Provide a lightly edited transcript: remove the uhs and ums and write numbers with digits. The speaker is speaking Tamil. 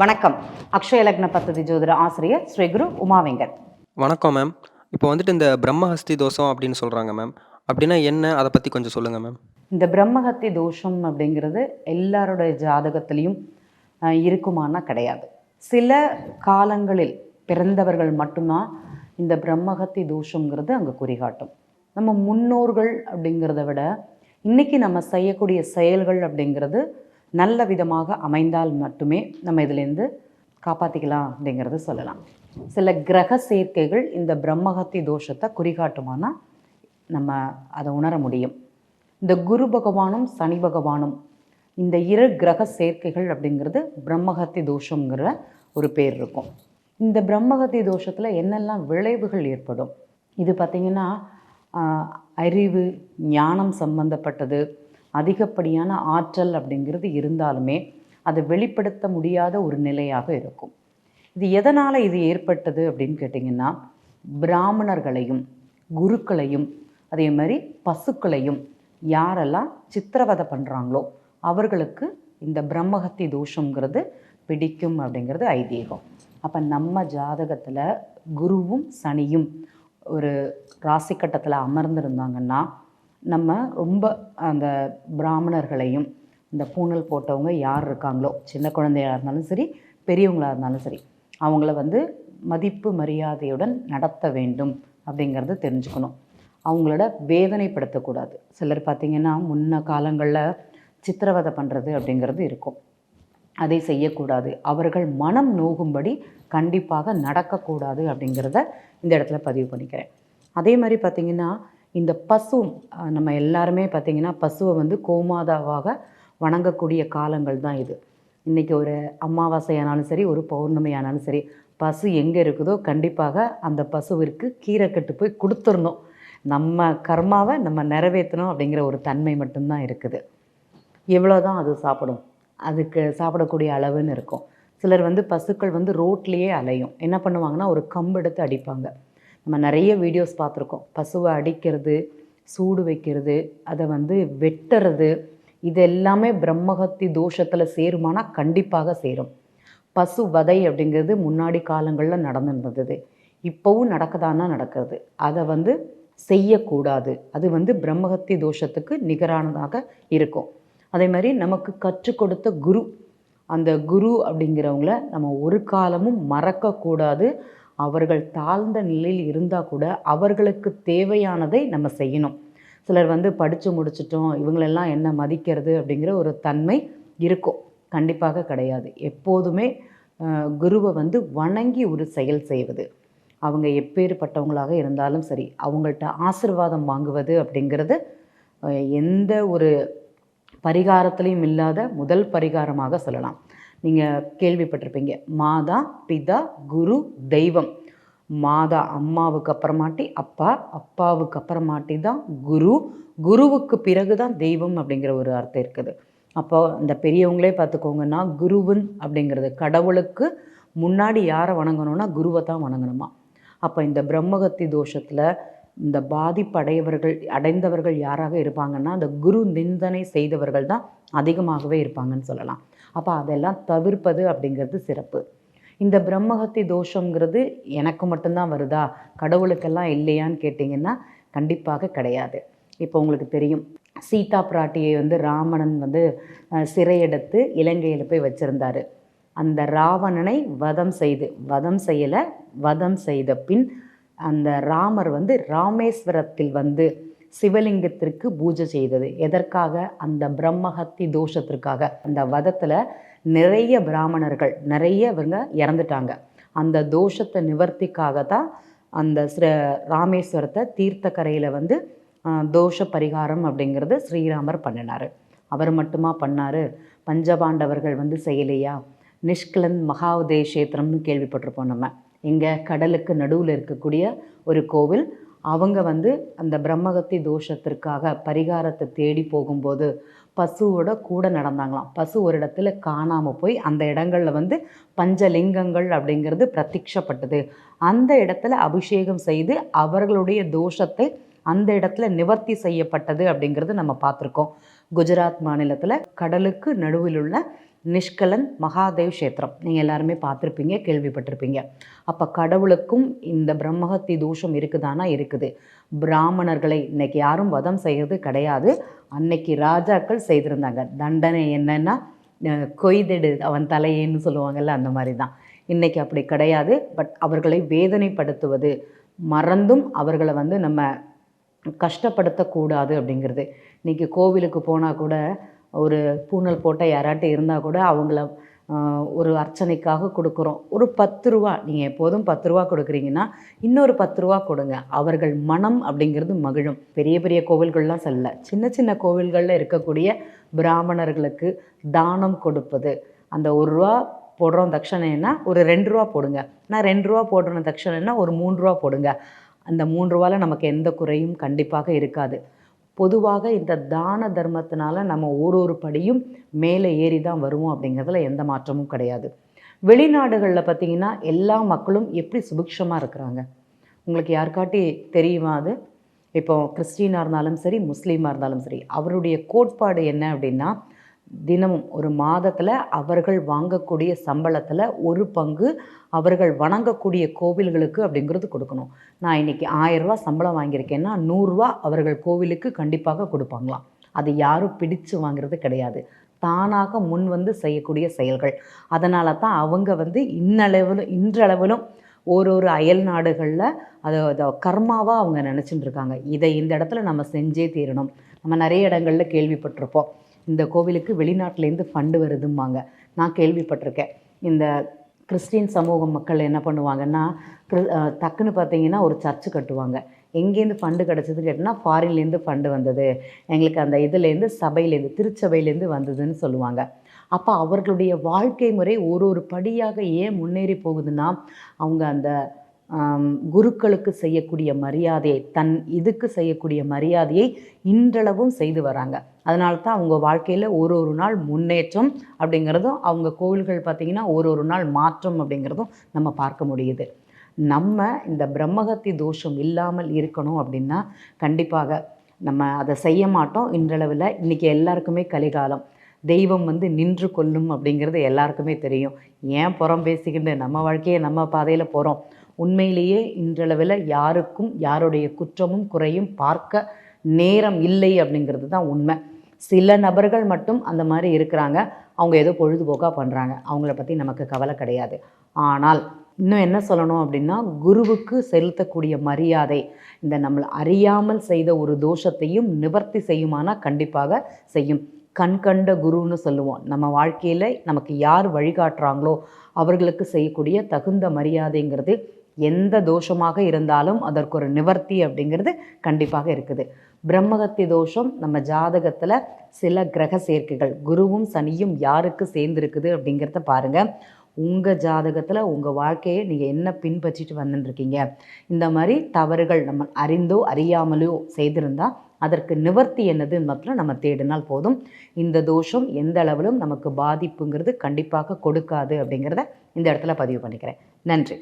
வணக்கம். அக்ஷய லக்ன பத்ததி ஜோதிட ஆசிரியர் ஸ்ரீ குரு உமாவெங்கட். வணக்கம் மேம். இப்போ வந்துட்டு இந்த பிரம்மஹஸ்தி தோஷம் அப்படின்னு சொல்கிறாங்க மேம். அப்படின்னா என்ன, அதை பற்றி கொஞ்சம் சொல்லுங்கள் மேம். இந்த பிரம்மஹத்தி தோஷம் அப்படிங்கிறது எல்லாருடைய ஜாதகத்திலையும் இருக்குமானா கிடையாது. சில காலங்களில் பிறந்தவர்கள் மட்டும்தான் இந்த பிரம்மஹத்தி தோஷங்கிறது அங்கே குறிகாட்டும். நம்ம முன்னோர்கள் அப்படிங்கிறத விட இன்றைக்கி நம்ம செய்யக்கூடிய செயல்கள் அப்படிங்கிறது நல்ல விதமாக அமைந்தால் மட்டுமே நம்ம இதிலேருந்து காப்பாற்றிக்கலாம் அப்படிங்கிறத சொல்லலாம். சில கிரக சேர்க்கைகள் இந்த பிரம்மஹத்தி தோஷத்தை குறிகாட்டுமானா நம்ம அதை உணர முடியும். இந்த குரு பகவானும் சனி பகவானும் இந்த இரு கிரக சேர்க்கைகள் அப்படிங்கிறது பிரம்மஹத்தி தோஷங்கிற ஒரு பேர் இருக்கும். இந்த பிரம்மஹத்தி தோஷத்தில் என்னெல்லாம் விளைவுகள் ஏற்படும், இது பார்த்திங்கன்னா அறிவு ஞானம் சம்பந்தப்பட்டது, அதிகப்படியான ஆற்றல் அப்படிங்கிறது இருந்தாலுமே அதை வெளிப்படுத்த முடியாத ஒரு நிலையாக இருக்கும். இது எதனால் இது ஏற்பட்டது அப்படின்னு கேட்டிங்கன்னா, பிராமணர்களையும் குருக்களையும் அதே மாதிரி பசுக்களையும் யாரெல்லாம் சித்திரவதை பண்ணுறாங்களோ அவர்களுக்கு இந்த பிரம்மஹத்தி தோஷங்கிறது பிடிக்கும் அப்படிங்கிறது ஐதீகம். அப்போ நம்ம ஜாதகத்தில் குருவும் சனியும் ஒரு ராசி கட்டத்தில் அமர்ந்திருந்தாங்கன்னா நம்ம ரொம்ப அந்த பிராமணர்களையும் இந்த பூணல் போட்டவங்க யார் இருக்காங்களோ, சின்ன குழந்தையாக இருந்தாலும் சரி பெரியவங்களாக இருந்தாலும் சரி, அவங்கள மதிப்பு மரியாதையுடன் நடத்த வேண்டும் அப்படிங்கிறது தெரிஞ்சுக்கணும். அவங்களோட வேதனைப்படுத்தக்கூடாது. சிலர் பார்த்திங்கன்னா முன்ன காலங்களில் சித்திரவதை பண்ணுறது அப்படிங்கிறது இருக்கும், அதை செய்யக்கூடாது. அவர்கள் மனம் நோகும்படி கண்டிப்பாக நடக்கக்கூடாது அப்படிங்கிறத இந்த இடத்துல பதிவு பண்ணிக்கிறேன். அதே மாதிரி பார்த்திங்கன்னா இந்த பசு, நம்ம எல்லாருமே பார்த்திங்கன்னா பசுவை கோமாதாவாக வணங்கக்கூடிய காலங்கள் தான் இது. இன்றைக்கி ஒரு அமாவாசையானாலும் சரி ஒரு பௌர்ணமியானாலும் சரி பசு எங்கே இருக்குதோ கண்டிப்பாக அந்த பசுவிற்கு கீரை கட்டு போய் கொடுத்துடணும். நம்ம கர்மாவை நம்ம நிறைவேற்றணும் அப்படிங்கிற ஒரு தன்மை மட்டும்தான் இருக்குது. எவ்வளோ தான் அது சாப்பிடும், அதுக்கு சாப்பிடக்கூடிய அளவுன்னு இருக்கும். சிலர் பசுக்கள் ரோட்லேயே அலையும். என்ன பண்ணுவாங்கன்னா ஒரு கம்பு எடுத்து அடிப்பாங்க. நம்ம நிறைய வீடியோஸ் பார்த்துருக்கோம். பசுவை அடிக்கிறது, சூடு வைக்கிறது, அதை வெட்டுறது, இது எல்லாமே பிரம்மஹத்தி தோஷத்தில் சேருமானா கண்டிப்பாக சேரும். பசு வதை அப்படிங்கிறது முன்னாடி காலங்களில் நடந்துருந்தது, இப்போவும் நடக்குதானா நடக்கிறது. அதை செய்யக்கூடாது. அது பிரம்மஹத்தி தோஷத்துக்கு நிகரானதாக இருக்கும். அதே மாதிரி நமக்கு கற்றுக் கொடுத்த குரு, அந்த குரு அப்படிங்கிறவங்கள நம்ம ஒரு காலமும் மறக்கக்கூடாது. அவர்கள் தாழ்ந்த நிலையில் இருந்தால் கூட அவர்களுக்கு தேவையானதை நம்ம செய்யணும். சிலர் படித்து முடிச்சிட்டோம் இவங்களெல்லாம் என்ன மதிக்கிறது அப்படிங்கிற ஒரு தன்மை இருக்கும், கண்டிப்பாக கிடையாது. எப்போதுமே குருவை வணங்கி ஒரு செயல் செய்வது, அவங்க எப்பேற்பட்டவங்களாக இருந்தாலும் சரி அவங்கள்ட்ட ஆசீர்வாதம் வாங்குவது அப்படிங்கிறது எந்த ஒரு பரிகாரத்திலையும் இல்லாத முதல் பரிகாரமாக சொல்லலாம். நீங்கள் கேள்விப்பட்டிருப்பீங்க, மாதா பிதா குரு தெய்வம். மாதா அம்மாவுக்கு அப்புறமாட்டி அப்பா, அப்பாவுக்கு அப்புறமாட்டி தான் குரு, குருவுக்கு பிறகு தான் தெய்வம் அப்படிங்கிற ஒரு அர்த்தம் இருக்குது. அப்போ இந்த பெரியவங்களே பார்த்துக்கோங்கன்னா குருவன் அப்படிங்கிறது கடவுளுக்கு முன்னாடி யாரை வணங்கணும்னா குருவை தான் வணங்கணுமா. அப்போ இந்த பிரம்மஹத்தி தோஷத்தில் இந்த அடைந்தவர்கள் யாராக இருப்பாங்கன்னா அந்த குரு நிந்தனை செய்தவர்கள் தான் அதிகமாகவே இருப்பாங்கன்னு சொல்லலாம். அப்போ அதெல்லாம் தவிர்ப்பது அப்படிங்கிறது சிறப்பு. இந்த பிரம்மஹத்தி தோஷங்கிறது எனக்கு மட்டும்தான் வருதா, கடவுளுக்கெல்லாம் இல்லையான்னு கேட்டிங்கன்னா கண்டிப்பாக கிடையாது. இப்போ உங்களுக்கு தெரியும், சீதா பிராட்டியை ராவணன் சிறையெடுத்து இலங்கையில் போய் வச்சுருந்தார். அந்த ராவணனை வதம் செய்த பின் அந்த ராமர் ராமேஸ்வரத்தில் சிவலிங்கத்திற்கு பூஜை செய்தது. எதற்காக? அந்த பிரம்மஹத்தி தோஷத்திற்காக. அந்த வதத்தில் நிறைய பிராமணர்கள் நிறையவங்க இறந்துட்டாங்க. அந்த தோஷத்தை நிவர்த்திக்காக தான் அந்த ராமேஸ்வரத்தை தீர்த்தக்கரையில் தோஷ பரிகாரம் அப்படிங்கிறது ஸ்ரீராமர் பண்ணினார். அவர் மட்டுமா பண்ணார்? பஞ்சபாண்டவர்கள் செய்யலையா? நிஷ்கலன் மகாதேஷேத்திரம்னு கேள்விப்பட்டிருப்போம் நம்ம. இங்கே கடலுக்கு நடுவில் இருக்கக்கூடிய ஒரு கோவில். அவங்க அந்த பிரம்மஹத்தி தோஷத்திற்காக பரிகாரத்தை தேடி போகும்போது பசுவோட கூட நடந்தாங்களாம். பசு ஒரு இடத்துல காணாமல் போய் அந்த இடங்களில் பஞ்சலிங்கங்கள் அப்படிங்கிறது பிரத்யட்சப்பட்டது. அந்த இடத்துல அபிஷேகம் செய்து அவர்களுடைய தோஷத்தை அந்த இடத்துல நிவர்த்தி செய்யப்பட்டது அப்படிங்கிறது நம்ம பார்த்துருக்கோம். குஜராத் மாநிலத்தில் கடலுக்கு நடுவில் உள்ள நிஷ்கலன் மகாதேவ் க்ஷேத்திரம் நீங்கள் எல்லாருமே பார்த்துருப்பீங்க, கேள்விப்பட்டிருப்பீங்க. அப்போ கடவுளுக்கும் இந்த பிரம்மஹத்தி தோஷம் இருக்குதானா? இருக்குது. பிராமணர்களை இன்னைக்கு யாரும் வதம் செய்கிறது கிடையாது. அன்னைக்கு ராஜாக்கள் செய்திருந்தாங்க. தண்டனை என்னன்னா கொய்தெடு அவன் தலையேன்னு சொல்லுவாங்கல்ல, அந்த மாதிரி தான். இன்றைக்கி அப்படி கிடையாது. பட் அவர்களை வேதனைப்படுத்துவது, மறந்தும் அவர்களை நம்ம கஷ்டப்படுத்தக்கூடாது அப்படிங்கிறது. இன்றைக்கி கோவிலுக்கு போனால் கூட ஒரு பூணல் போட்ட யாராட்டும் இருந்தால் கூட அவங்கள ஒரு அர்ச்சனைக்காக கொடுக்குறோம். ஒரு 10 ரூபா, நீங்கள் எப்போதும் 10 ரூபா கொடுக்குறீங்கன்னா இன்னொரு 10 ரூபா கொடுங்க. அவர்கள் மனம் அப்படிங்கிறது மகிழும். பெரிய பெரிய கோவில்கள்லாம் செல்ல, சின்ன சின்ன கோவில்களில் இருக்கக்கூடிய பிராமணர்களுக்கு தானம் கொடுப்பது. அந்த 1 ரூபா போடுறோம் தட்சணைன்னா ஒரு 2 ரூபா போடுங்க. நான் 2 ரூபா போடுறேன் தட்சணைன்னா ஒரு 3 ரூபா போடுங்க. அந்த 3 ரூபாவில் நமக்கு எந்த குறையும் கண்டிப்பாக இருக்காது. பொதுவாக இந்த தான தர்மத்தினால நம்ம ஒரு படியும் மேலே ஏறி தான் வருவோம் அப்படிங்கிறதுல எந்த மாற்றமும் கிடையாது. வெளிநாடுகளில் பார்த்திங்கன்னா எல்லா மக்களும் எப்படி சுபிக்ஷமாக இருக்கிறாங்க உங்களுக்கு யாருக்காட்டி தெரியுமா? அது இப்போ கிறிஸ்டினாக இருந்தாலும் சரி, முஸ்லீமாக இருந்தாலும் சரி, அவருடைய கோட்பாடு என்ன அப்படின்னா, தினமும் ஒரு மாதத்தில் அவர்கள் வாங்கக்கூடிய சம்பளத்தில் ஒரு பங்கு அவர்கள் வணங்கக்கூடிய கோவில்களுக்கு அப்படிங்கிறது கொடுக்கணும். நான் இன்றைக்கி 1000 ரூபா சம்பளம் வாங்கியிருக்கேன்னா 100 ரூபா அவர்கள் கோவிலுக்கு கண்டிப்பாக கொடுப்பாங்களாம். அது யாரும் பிடிச்சு வாங்கிறது கிடையாது. தானாக முன் வந்து செய்யக்கூடிய செயல்கள். அதனால தான் அவங்க இன்றளவிலும் ஒரு அயல் நாடுகளில் அதை கர்மாவாக அவங்க நினச்சிட்டு இருக்காங்க. இதை இந்த இடத்துல நம்ம செஞ்சே தீரணும். நம்ம நிறைய இடங்களில் கேள்விப்பட்டிருப்போம், இந்த கோவிலுக்கு வெளிநாட்டிலேருந்து ஃபண்டு வருதும்பாங்க. நான் கேள்விப்பட்டிருக்கேன். இந்த கிறிஸ்டின் சமூக மக்கள் என்ன பண்ணுவாங்கன்னா, டக்குன்னு பார்த்தீங்கன்னா ஒரு சர்ச்சு கட்டுவாங்க. எங்கேருந்து ஃபண்டு கிடச்சது கேட்டால் ஃபாரின்லேருந்து ஃபண்டு வந்தது, எங்களுக்கு அந்த இதுலேருந்து சபையிலேருந்து திருச்சபையிலேருந்து வந்ததுன்னு சொல்லுவாங்க. அப்போ அவர்களுடைய வாழ்க்கை முறை ஒரு படியாக ஏன் முன்னேறி போகுதுன்னா, அவங்க அந்த குருக்களுக்கு செய்யக்கூடிய மரியாதையை, இதுக்கு செய்யக்கூடிய மரியாதையை இன்றளவும் செய்து வராங்க. அதனால தான் அவங்க வாழ்க்கையில் ஒரு நாள் முன்னேற்றம் அப்படிங்கிறதும், அவங்க கோவில்கள் பார்த்திங்கன்னா ஒரு நாள் மாற்றம் அப்படிங்கிறதும் நம்ம பார்க்க முடியுது. நம்ம இந்த பிரம்மஹத்தி தோஷம் இல்லாமல் இருக்கணும் அப்படின்னா கண்டிப்பாக நம்ம அதை செய்ய மாட்டோம். இன்றளவில் இன்றைக்கி எல்லாருக்குமே கலிகாலம், தெய்வம் நின்று கொள்ளும் அப்படிங்கிறது எல்லாருக்குமே தெரியும். ஏன் புறம் பேசிக்கிட்டு நம்ம வாழ்க்கையை நம்ம பாதையில் போகிறோம். உண்மையிலேயே இன்றளவில் யாருக்கும் யாருடைய குற்றமும் குறையும் பார்க்க நேரம் இல்லை அப்படிங்கிறது தான் உண்மை. சில நபர்கள் மட்டும் அந்த மாதிரி இருக்கிறாங்க. அவங்க ஏதோ பொழுதுபோக்காக பண்ணுறாங்க, அவங்கள பற்றி நமக்கு கவலை கிடையாது. ஆனால் இன்னும் என்ன சொல்லணும் அப்படின்னா, குருவுக்கு செலுத்தக்கூடிய மரியாதை இந்த நம்மளை அறியாமல் செய்த ஒரு தோஷத்தையும் நிவர்த்தி செய்யுமானா கண்டிப்பாக செய்யும். கண்கண்ட குருன்னு சொல்லுவோம். நம்ம வாழ்க்கையில் நமக்கு யார் வழிகாட்டுறாங்களோ அவர்களுக்கு செய்யக்கூடிய தகுந்த மரியாதைங்கிறது எந்த தோஷமாக இருந்தாலும் அதற்கு ஒரு நிவர்த்தி அப்படிங்கிறது கண்டிப்பாக இருக்குது. பிரம்மஹத்தி தோஷம் நம்ம ஜாதகத்தில் சில கிரக சேர்க்கைகள், குருவும் சனியும் யாருக்கு சேர்ந்துருக்குது அப்படிங்கிறத பாருங்கள். உங்கள் ஜாதகத்தில் உங்கள் வாழ்க்கையை நீங்கள் என்ன பின்பற்றிட்டு வந்துட்டுருக்கீங்க, இந்த மாதிரி தவறுகள் நம்ம அறிந்தோ அறியாமலோ செய்திருந்தால் அதற்கு நிவர்த்தி என்னதுன்னு மாத்திரம் நம்ம தேடினால் போதும். இந்த தோஷம் எந்த அளவிலும் நமக்கு பாதிப்புங்கிறது கண்டிப்பாக கொடுக்காது அப்படிங்கிறத இந்த இடத்துல பதிவு பண்ணிக்கிறேன். நன்றி.